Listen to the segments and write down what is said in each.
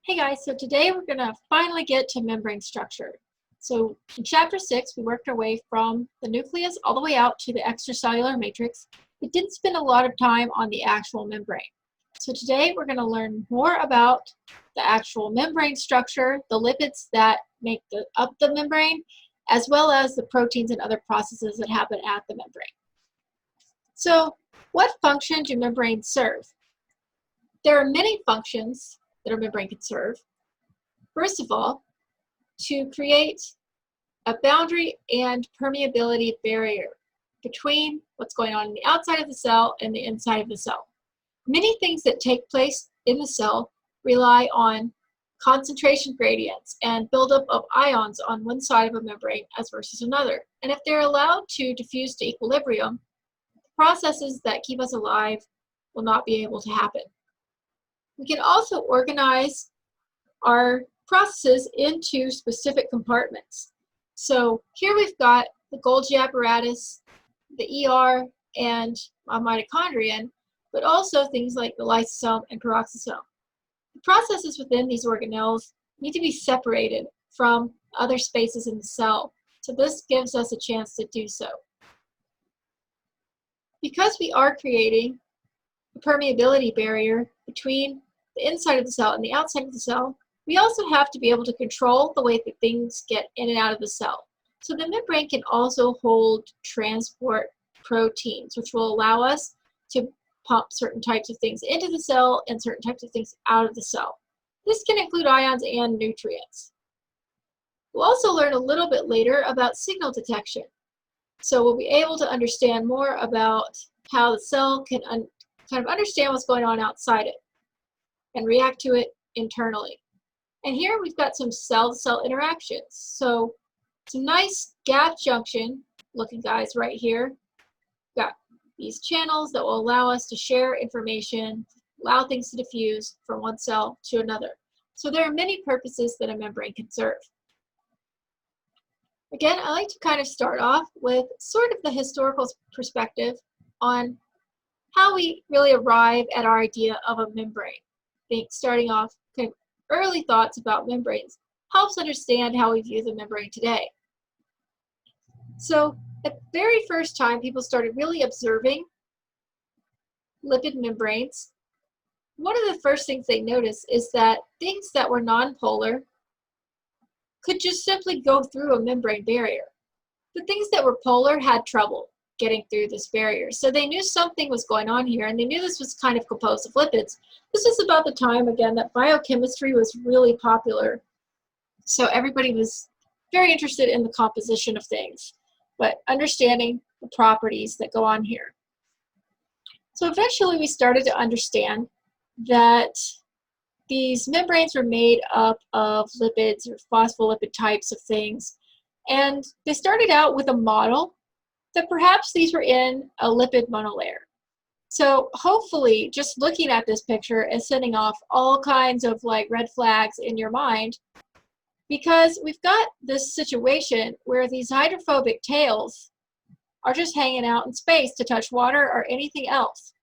Hey guys, so today we're going to finally get to membrane structure. So in chapter 6, we worked our way from the nucleus all the way out to the extracellular matrix. We didn't spend a lot of time on the actual membrane. So today we're going to learn more about the actual membrane structure, the lipids that make up the membrane, as well as the proteins and other processes that happen at the membrane. So what function do membranes serve? There are many functions that a membrane can serve. First of all, to create a boundary and permeability barrier between what's going on in the outside of the cell and the inside of the cell. Many things that take place in the cell rely on concentration gradients and buildup of ions on one side of a membrane as versus another. And if they're allowed to diffuse to equilibrium, the processes that keep us alive will not be able to happen. We can also organize our processes into specific compartments. So here we've got the Golgi apparatus, the ER, and a mitochondrion, but also things like the lysosome and peroxisome. The processes within these organelles need to be separated from other spaces in the cell, so this gives us a chance to do so. Because we are creating a permeability barrier between the inside of the cell and the outside of the cell, we also have to be able to control the way that things get in and out of the cell. So the membrane can also hold transport proteins, which will allow us to pump certain types of things into the cell and certain types of things out of the cell. This can include ions and nutrients. We'll also learn a little bit later about signal detection. So we'll be able to understand more about how the cell can kind of understand what's going on outside it and react to it internally. And here we've got some cell-to-cell interactions. So some nice gap junction looking guys right here. We've got these channels that will allow us to share information, allow things to diffuse from one cell to another. So there are many purposes that a membrane can serve. Again, I like to kind of start off with sort of the historical perspective on how we really arrive at our idea of a membrane. Starting off kind of early thoughts about membranes helps understand how we view the membrane today. So at the very first time people started really observing lipid membranes, one of the first things they noticed is that things that were nonpolar could just simply go through a membrane barrier. The things that were polar had trouble getting through this barrier. So they knew something was going on here, and they knew this was kind of composed of lipids. This was about the time, again, that biochemistry was really popular. So everybody was very interested in the composition of things, but understanding the properties that go on here. So eventually we started to understand that these membranes were made up of lipids or phospholipid types of things. And they started out with a model that perhaps these were in a lipid monolayer. So hopefully just looking at this picture is sending off all kinds of like red flags in your mind, because we've got this situation where these hydrophobic tails are just hanging out in space to touch water or anything else.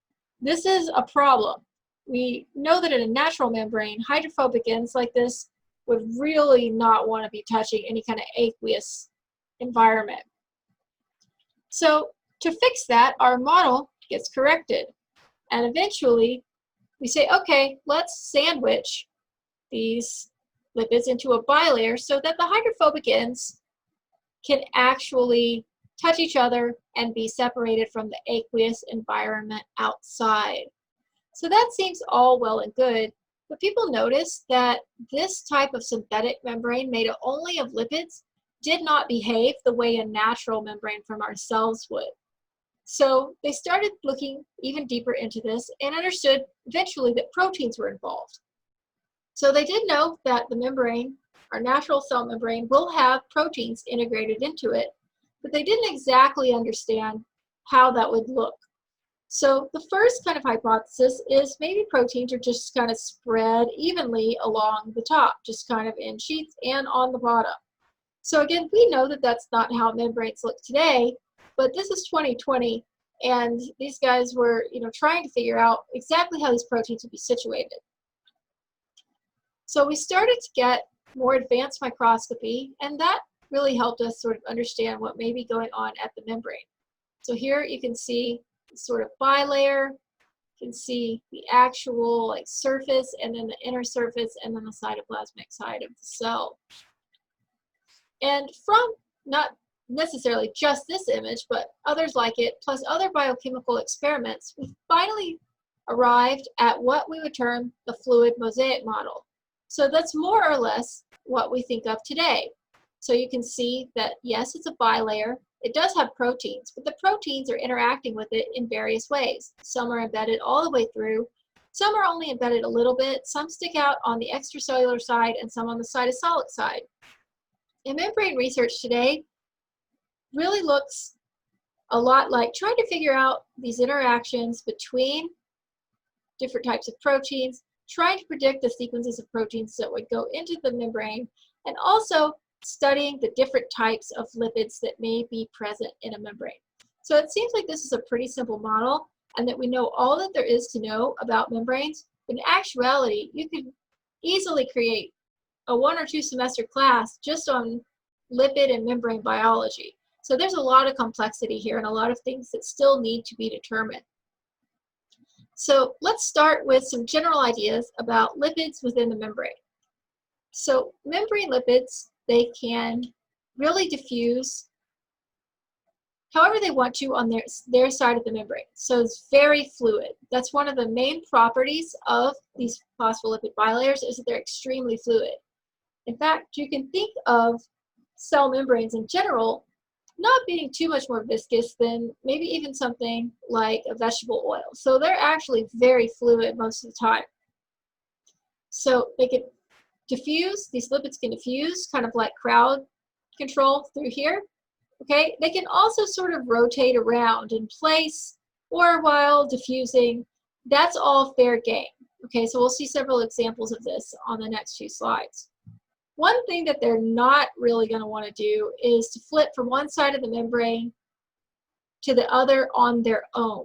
This is a problem. We know that in a natural membrane, hydrophobic ends like this would really not want to be touching any kind of aqueous environment. So to fix that, our model gets corrected. And eventually we say, okay, let's sandwich these lipids into a bilayer so that the hydrophobic ends can actually touch each other and be separated from the aqueous environment outside. So that seems all well and good, but people noticed that this type of synthetic membrane made only of lipids did not behave the way a natural membrane from our cells would. So they started looking even deeper into this and understood eventually that proteins were involved. So they did know that the membrane, our natural cell membrane, will have proteins integrated into it, but they didn't exactly understand how that would look. So the first kind of hypothesis is maybe proteins are just kind of spread evenly along the top, just kind of in sheets and on the bottom. So again, we know that that's not how membranes look today, but this is 2020, and these guys were, trying to figure out exactly how these proteins would be situated. So we started to get more advanced microscopy, and that really helped us sort of understand what may be going on at the membrane. So here you can see sort of bilayer, you can see the actual surface, and then the inner surface, and then the cytoplasmic side of the cell. And from not necessarily just this image, but others like it, plus other biochemical experiments, we finally arrived at what we would term the fluid mosaic model. So that's more or less what we think of today. So you can see that, yes, it's a bilayer. It does have proteins, but the proteins are interacting with it in various ways. Some are embedded all the way through. Some are only embedded a little bit. Some stick out on the extracellular side and some on the cytosolic side. And membrane research today really looks a lot like trying to figure out these interactions between different types of proteins, trying to predict the sequences of proteins that would go into the membrane, and also studying the different types of lipids that may be present in a membrane. So it seems like this is a pretty simple model, and that we know all that there is to know about membranes. But in actuality, you could easily create a 1 or 2 semester class just on lipid and membrane biology. So there's a lot of complexity here and a lot of things that still need to be determined. So let's start with some general ideas about lipids within the membrane. So membrane lipids, they can really diffuse however they want to on their side of the membrane. So it's very fluid. That's one of the main properties of these phospholipid bilayers, is that they're extremely fluid. In fact, you can think of cell membranes in general not being too much more viscous than maybe even something like a vegetable oil. So they're actually very fluid most of the time. So they can diffuse, these lipids can diffuse, kind of like crowd control through here. Okay, they can also sort of rotate around in place or while diffusing. That's all fair game. Okay, so we'll see several examples of this on the next few slides. One thing that they're not really going to want to do is to flip from one side of the membrane to the other on their own.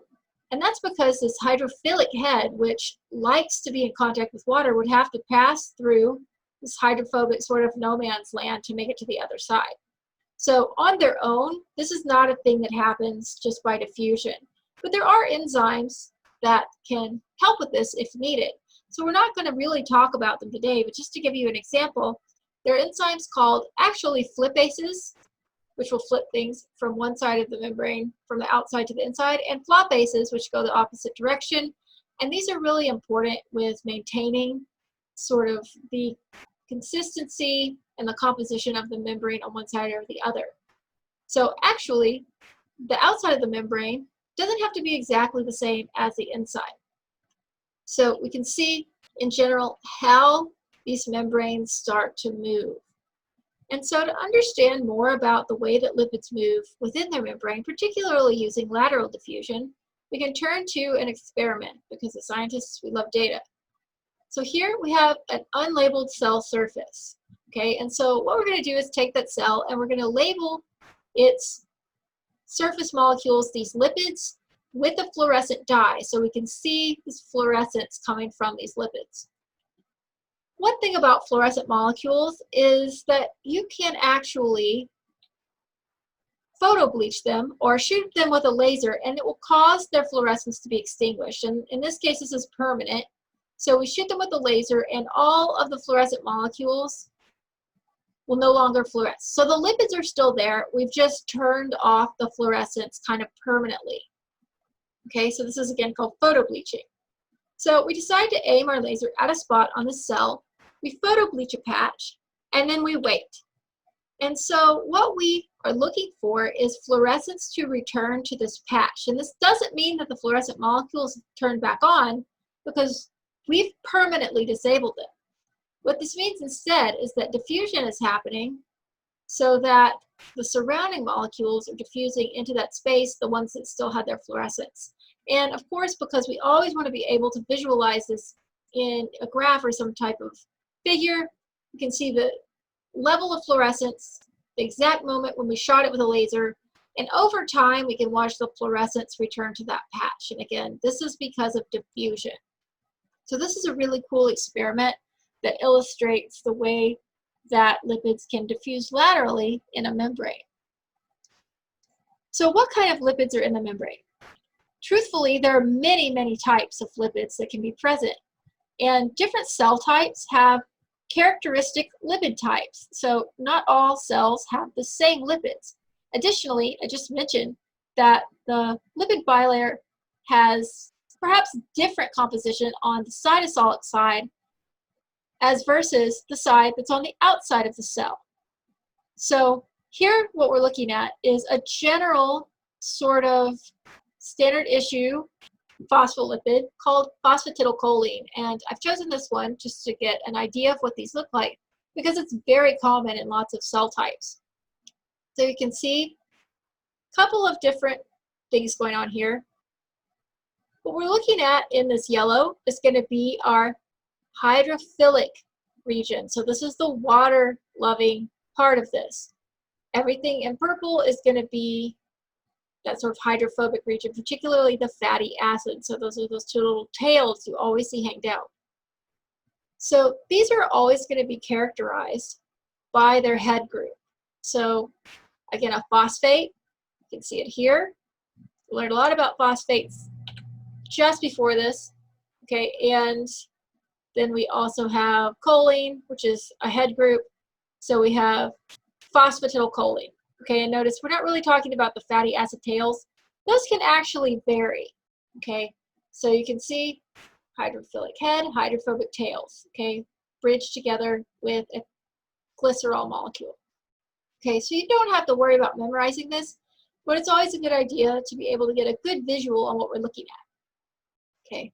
And that's because this hydrophilic head, which likes to be in contact with water, would have to pass through this hydrophobic sort of no man's land to make it to the other side. So on their own, this is not a thing that happens just by diffusion. But there are enzymes that can help with this if needed. So we're not going to really talk about them today, but just to give you an example, there are enzymes called actually flipases, which will flip things from one side of the membrane from the outside to the inside, and flopases, which go the opposite direction. And these are really important with maintaining sort of the consistency and the composition of the membrane on one side or the other. So actually, the outside of the membrane doesn't have to be exactly the same as the inside. So we can see in general how these membranes start to move. And so to understand more about the way that lipids move within their membrane, particularly using lateral diffusion, we can turn to an experiment, because as scientists, we love data. So here we have an unlabeled cell surface. Okay, and so what we're going to do is take that cell and we're going to label its surface molecules, these lipids, with a fluorescent dye, so we can see this fluorescence coming from these lipids. One thing about fluorescent molecules is that you can actually photo bleach them or shoot them with a laser, and it will cause their fluorescence to be extinguished. And in this case, this is permanent. So we shoot them with a laser, and all of the fluorescent molecules will no longer fluoresce. So the lipids are still there. We've just turned off the fluorescence kind of permanently. Okay, so this is again called photo bleaching. So we decide to aim our laser at a spot on the cell. We photo bleach a patch, and then we wait. And so what we are looking for is fluorescence to return to this patch. And this doesn't mean that the fluorescent molecules turn back on, because we've permanently disabled them. What this means instead is that diffusion is happening so that the surrounding molecules are diffusing into that space, the ones that still had their fluorescence. And of course, because we always want to be able to visualize this in a graph or some type of figure, you can see the level of fluorescence, the exact moment when we shot it with a laser, and over time we can watch the fluorescence return to that patch. And again, this is because of diffusion. So this is a really cool experiment that illustrates the way that lipids can diffuse laterally in a membrane. So what kind of lipids are in the membrane? Truthfully, there are many, many types of lipids that can be present, and different cell types have characteristic lipid types. So not all cells have the same lipids. Additionally, I just mentioned that the lipid bilayer has perhaps different composition on the cytosolic side as versus the side that's on the outside of the cell. So here what we're looking at is a general sort of standard issue phospholipid called phosphatidylcholine, and I've chosen this one just to get an idea of what these look like because it's very common in lots of cell types. So you can see a couple of different things going on here. What we're looking at in this yellow is going to be our hydrophilic region. So this is the water-loving part of this. Everything in purple is going to be that sort of hydrophobic region, particularly the fatty acids. So those are those two little tails you always see hang down. So these are always going to be characterized by their head group. So again, a phosphate, you can see it here. We learned a lot about phosphates just before this, okay, and then we also have choline, which is a head group. So we have phosphatidylcholine. Okay, and notice we're not really talking about the fatty acid tails. Those can actually vary. Okay, so you can see hydrophilic head, hydrophobic tails. Okay, bridged together with a glycerol molecule. Okay, so you don't have to worry about memorizing this, but it's always a good idea to be able to get a good visual on what we're looking at. Okay,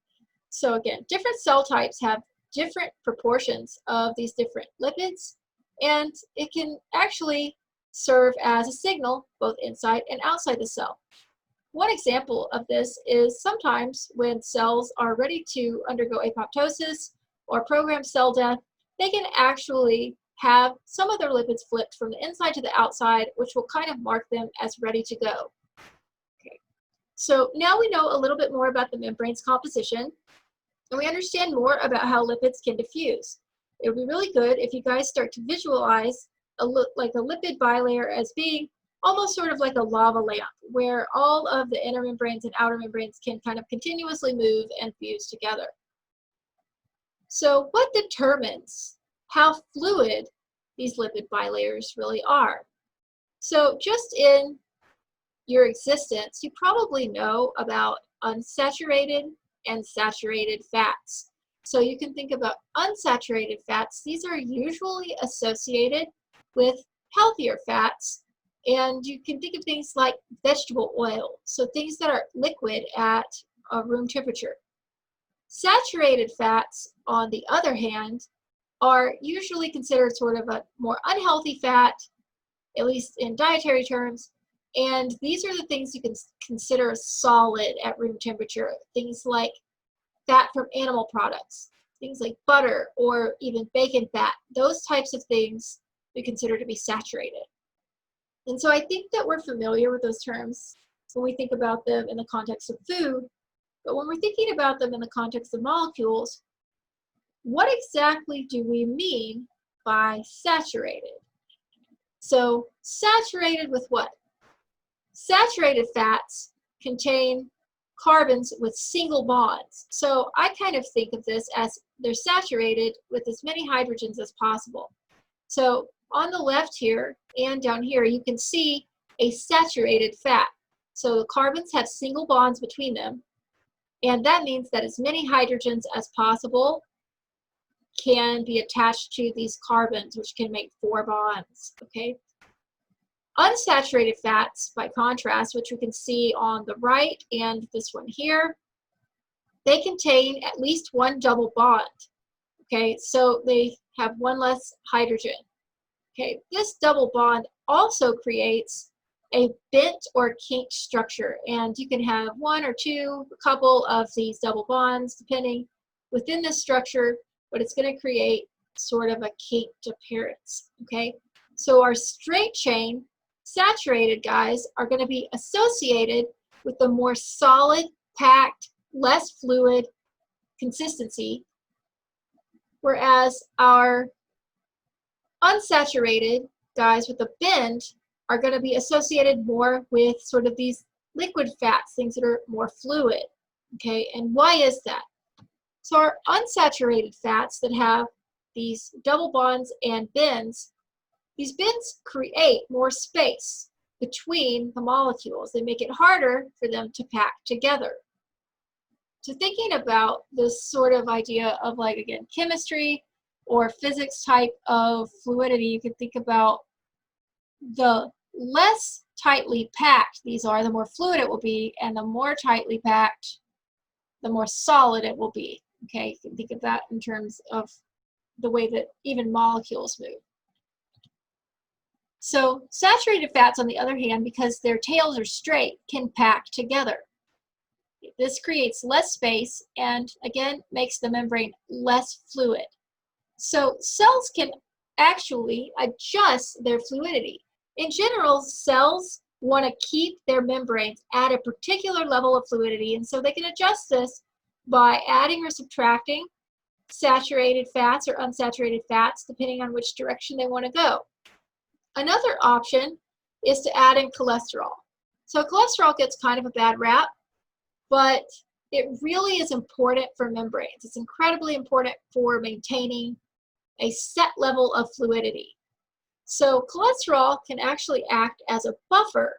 so again, different cell types have different proportions of these different lipids, and it can actually serve as a signal both inside and outside the cell. One example of this is sometimes when cells are ready to undergo apoptosis or programmed cell death, they can actually have some of their lipids flipped from the inside to the outside, which will kind of mark them as ready to go. Okay. So now we know a little bit more about the membrane's composition, and we understand more about how lipids can diffuse. It would be really good if you guys start to visualize like a lipid bilayer as being almost sort of like a lava lamp, where all of the inner membranes and outer membranes can kind of continuously move and fuse together. So what determines how fluid these lipid bilayers really are? So just in your existence, you probably know about unsaturated and saturated fats. So you can think about unsaturated fats. These are usually associated with healthier fats, and you can think of things like vegetable oil, so things that are liquid at room temperature. Saturated fats, on the other hand, are usually considered sort of a more unhealthy fat, at least in dietary terms, and these are the things you can consider solid at room temperature, things like fat from animal products, things like butter or even bacon fat. Those types of things we consider to be saturated. And so I think that we're familiar with those terms when we think about them in the context of food, but when we're thinking about them in the context of molecules, what exactly do we mean by saturated? So saturated with what? Saturated fats contain carbons with single bonds. So I kind of think of this as they're saturated with as many hydrogens as possible. So on the left here and down here, you can see a saturated fat. So the carbons have single bonds between them, and that means that as many hydrogens as possible can be attached to these carbons, which can make 4 bonds, okay? Unsaturated fats, by contrast, which we can see on the right and this one here, they contain at least 1 double bond, okay? So they have 1 less hydrogen. Okay, this double bond also creates a bent or kinked structure, and you can have 1 or 2, a couple of these double bonds depending within this structure, but it's going to create sort of a kinked appearance. Okay, so our straight chain saturated guys are going to be associated with the more solid, packed, less fluid consistency, whereas our unsaturated guys with a bend are going to be associated more with sort of these liquid fats, things that are more fluid. Okay, and why is that? So our unsaturated fats that have these double bonds and bends, these bends create more space between the molecules. They make it harder for them to pack together. So thinking about this sort of idea of, like, again, chemistry or physics type of fluidity, you can think about the less tightly packed these are, the more fluid it will be, and the more tightly packed, the more solid it will be. Okay, you can think of that in terms of the way that even molecules move. So saturated fats, on the other hand, because their tails are straight, can pack together. This creates less space and, again, makes the membrane less fluid. So cells can actually adjust their fluidity. In general, cells want to keep their membranes at a particular level of fluidity, and so they can adjust this by adding or subtracting saturated fats or unsaturated fats, depending on which direction they want to go. Another option is to add in cholesterol. So cholesterol gets kind of a bad rap, but it really is important for membranes. It's incredibly important for maintaining a set level of fluidity. So cholesterol can actually act as a buffer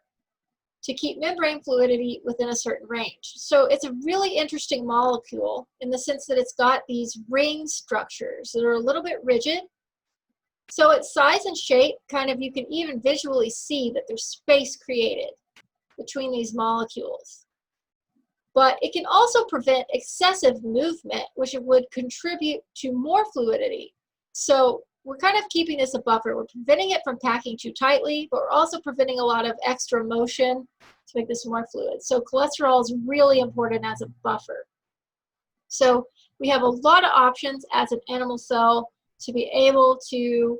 to keep membrane fluidity within a certain range. So it's a really interesting molecule in the sense that it's got these ring structures that are a little bit rigid. So its size and shape, kind of, you can even visually see that there's space created between these molecules. But it can also prevent excessive movement, which would contribute to more fluidity. So we're kind of keeping this a buffer. We're preventing it from packing too tightly, but we're also preventing a lot of extra motion to make this more fluid. So cholesterol is really important as a buffer. So we have a lot of options as an animal cell to be able to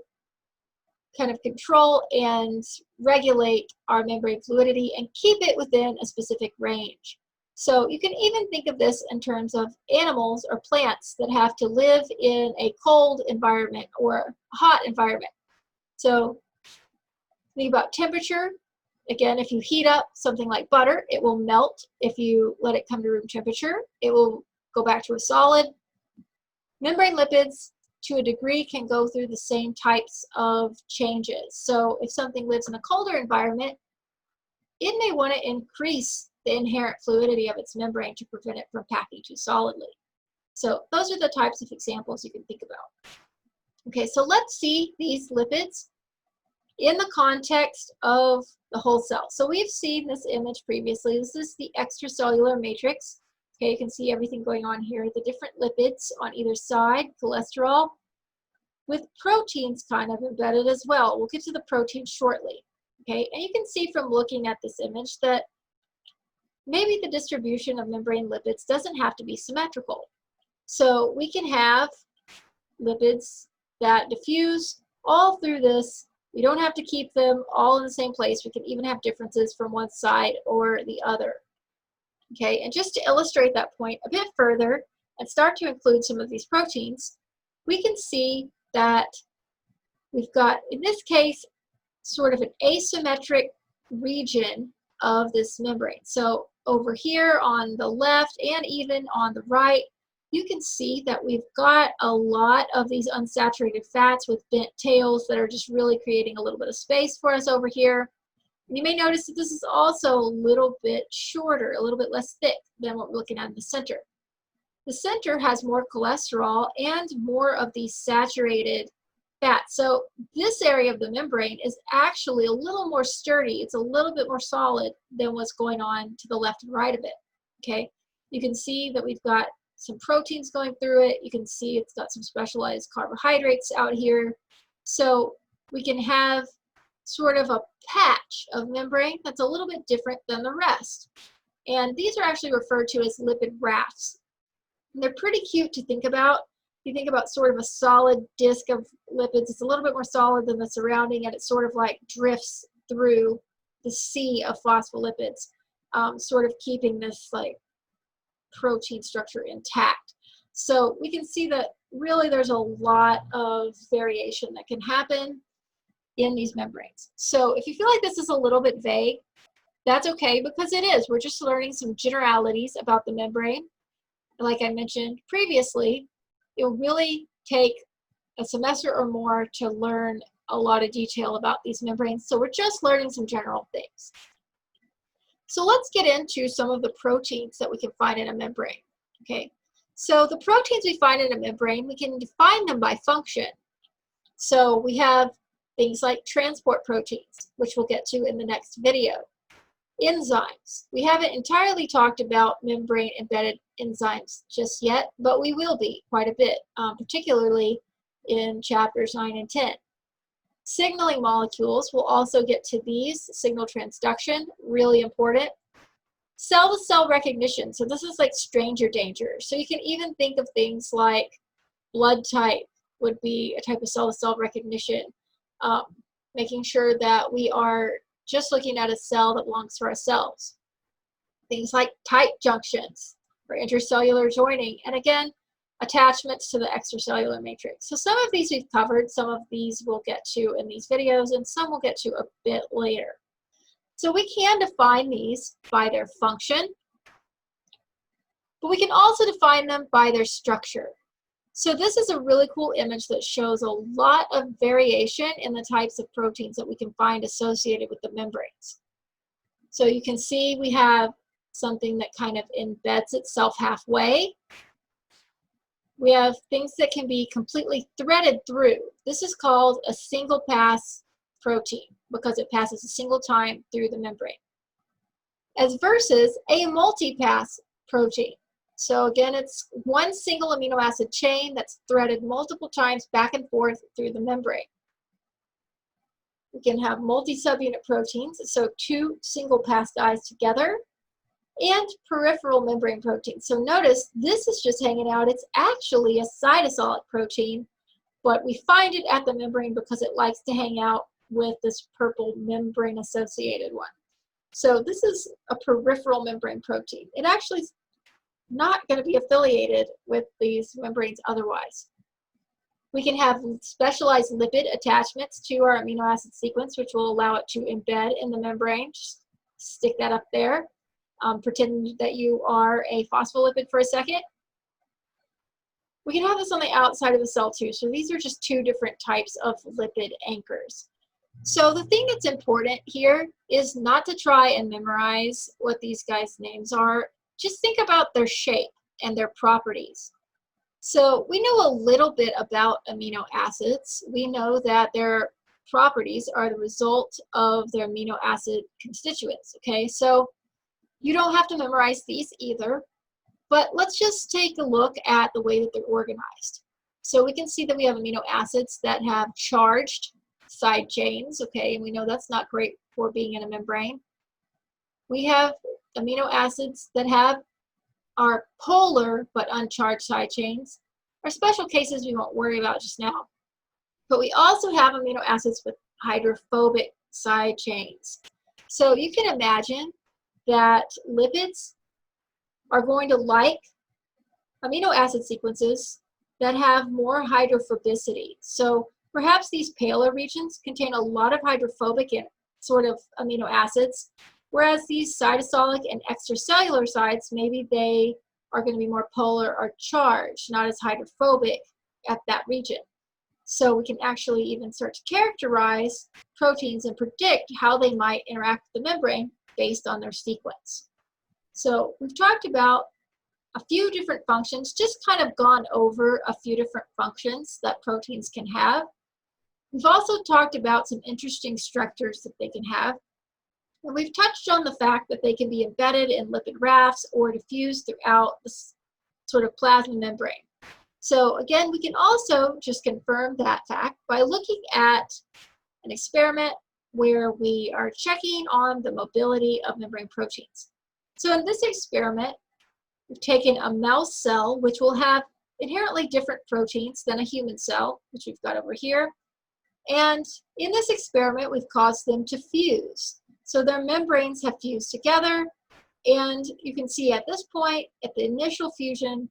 kind of control and regulate our membrane fluidity and keep it within a specific range. So you can even think of this in terms of animals or plants that have to live in a cold environment or a hot environment. So think about temperature. Again, if you heat up something like butter, it will melt. If you let it come to room temperature, it will go back to a solid. Membrane lipids, to a degree, can go through the same types of changes. So if something lives in a colder environment, it may want to increase the inherent fluidity of its membrane to prevent it from packing too solidly. So those are the types of examples you can think about. Okay, so let's see these lipids in the context of the whole cell. So we've seen this image previously. This is the extracellular matrix. Okay, you can see everything going on here, the different lipids on either side, cholesterol, with proteins kind of embedded as well. We'll get to the proteins shortly. Okay, and you can see from looking at this image that maybe the distribution of membrane lipids doesn't have to be symmetrical. So we can have lipids that diffuse all through this. We don't have to keep them all in the same place. We can even have differences from one side or the other. Okay, and just to illustrate that point a bit further and start to include some of these proteins, we can see that we've got, in this case, sort of an asymmetric region of this membrane. So over here on the left and even on the right, you can see that we've got a lot of these unsaturated fats with bent tails that are just really creating a little bit of space for us over here. You may notice that this is also a little bit shorter, a little bit less thick than what we're looking at in the center. The center has more cholesterol and more of these saturated fats. So this area of the membrane is actually a little more sturdy. It's a little bit more solid than what's going on to the left and right of it. Okay, you can see that we've got some proteins going through it. You can see it's got some specialized carbohydrates out here. So we can have sort of a patch of membrane that's a little bit different than the rest. And these are actually referred to as lipid rafts. And they're pretty cute to think about. If you think about sort of a solid disk of lipids, it's a little bit more solid than the surrounding, and it sort of like drifts through the sea of phospholipids, sort of keeping this like protein structure intact. So we can see that really there's a lot of variation that can happen in these membranes. So if you feel like this is a little bit vague, that's okay, because it is. We're just learning some generalities about the membrane. Like I mentioned previously, it'll really take a semester or more to learn a lot of detail about these membranes. So we're just learning some general things. So let's get into some of the proteins that we can find in a membrane. Okay, so the proteins we find in a membrane, we can define them by function. So we have things like transport proteins, which we'll get to in the next video. Enzymes. We haven't entirely talked about membrane embedded enzymes just yet, but we will be quite a bit, particularly in chapters 9 and 10. Signaling molecules, we'll also get to these. Signal transduction, really important. Cell-to-cell recognition, so this is like stranger danger. So you can even think of things like blood type would be a type of cell-to-cell recognition, making sure that we are just looking at a cell that belongs to our cells. Things like tight junctions for intercellular joining, and again, attachments to the extracellular matrix. So some of these we've covered, some of these we'll get to in these videos, and some we'll get to a bit later. So we can define these by their function, but we can also define them by their structure. So this is a really cool image that shows a lot of variation in the types of proteins that we can find associated with the membranes. So you can see we have something that kind of embeds itself halfway. We have things that can be completely threaded through. This is called a single pass protein because it passes a single time through the membrane, as versus a multi-pass protein. So again, it's one single amino acid chain that's threaded multiple times back and forth through the membrane. We can have multi-subunit proteins, so two single pass guys together, and peripheral membrane proteins. So notice this is just hanging out. It's actually a cytosolic protein, but we find it at the membrane because it likes to hang out with this purple membrane associated one. So this is a peripheral membrane protein. It actually is not going to be affiliated with these membranes otherwise. We can have specialized lipid attachments to our amino acid sequence, which will allow it to embed in the membrane. Just stick that up there. Pretend that you are a phospholipid for a second. We can have this on the outside of the cell too. So these are just two different types of lipid anchors. So the thing that's important here is not to try and memorize what these guys' names are. Just think about their shape and their properties. So we know a little bit about amino acids. We know that their properties are the result of their amino acid constituents, okay? So you don't have to memorize these either, but let's just take a look at the way that they're organized. So we can see that we have amino acids that have charged side chains, okay, and we know that's not great for being in a membrane. We have amino acids that are polar but uncharged side chains. Our special cases we won't worry about just now. But we also have amino acids with hydrophobic side chains. So you can imagine that lipids are going to like amino acid sequences that have more hydrophobicity. So perhaps these paler regions contain a lot of hydrophobic and sort of amino acids, whereas these cytosolic and extracellular sites, maybe they are going to be more polar or charged, not as hydrophobic at that region. So we can actually even start to characterize proteins and predict how they might interact with the membrane based on their sequence. So we've talked about a few different functions, just kind of gone over a few different functions that proteins can have. We've also talked about some interesting structures that they can have. And we've touched on the fact that they can be embedded in lipid rafts or diffused throughout the sort of plasma membrane. So again, we can also just confirm that fact by looking at an experiment where we are checking on the mobility of membrane proteins. So in this experiment, we've taken a mouse cell, which will have inherently different proteins than a human cell, which we've got over here. And in this experiment, we've caused them to fuse. So their membranes have fused together, and you can see at this point, at the initial fusion,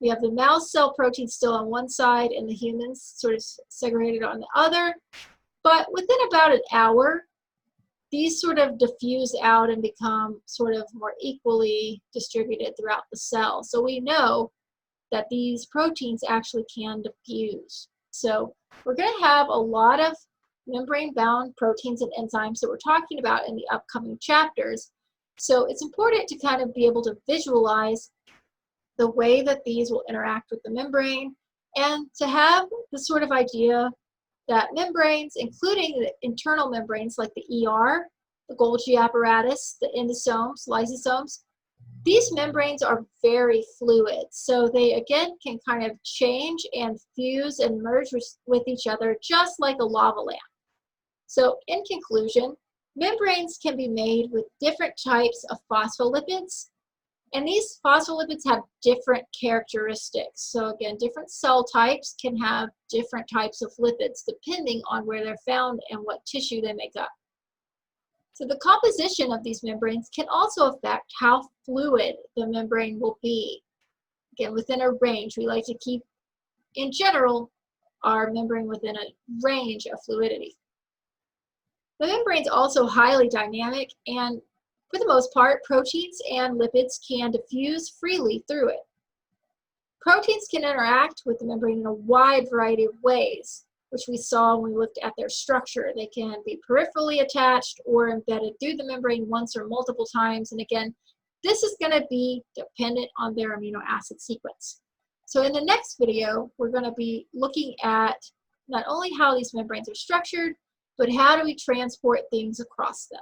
We have the mouse cell protein still on one side and the humans sort of segregated on the other. But within about an hour, these sort of diffuse out and become sort of more equally distributed throughout the cell. So we know that these proteins actually can diffuse. So we're going to have a lot of membrane-bound proteins and enzymes that we're talking about in the upcoming chapters. So it's important to kind of be able to visualize the way that these will interact with the membrane and to have the sort of idea that membranes, including the internal membranes like the ER, the Golgi apparatus, the endosomes, lysosomes, these membranes are very fluid. So they, again, can kind of change and fuse and merge with each other just like a lava lamp. So in conclusion, membranes can be made with different types of phospholipids. And these phospholipids have different characteristics. So again, different cell types can have different types of lipids depending on where they're found and what tissue they make up. So the composition of these membranes can also affect how fluid the membrane will be. Again, within a range, we like to keep, in general, our membrane within a range of fluidity. The membrane is also highly dynamic, and for the most part, proteins and lipids can diffuse freely through it. Proteins can interact with the membrane in a wide variety of ways, which we saw when we looked at their structure. They can be peripherally attached or embedded through the membrane once or multiple times. And again, this is going to be dependent on their amino acid sequence. So in the next video, we're going to be looking at not only how these membranes are structured, but how do we transport things across them.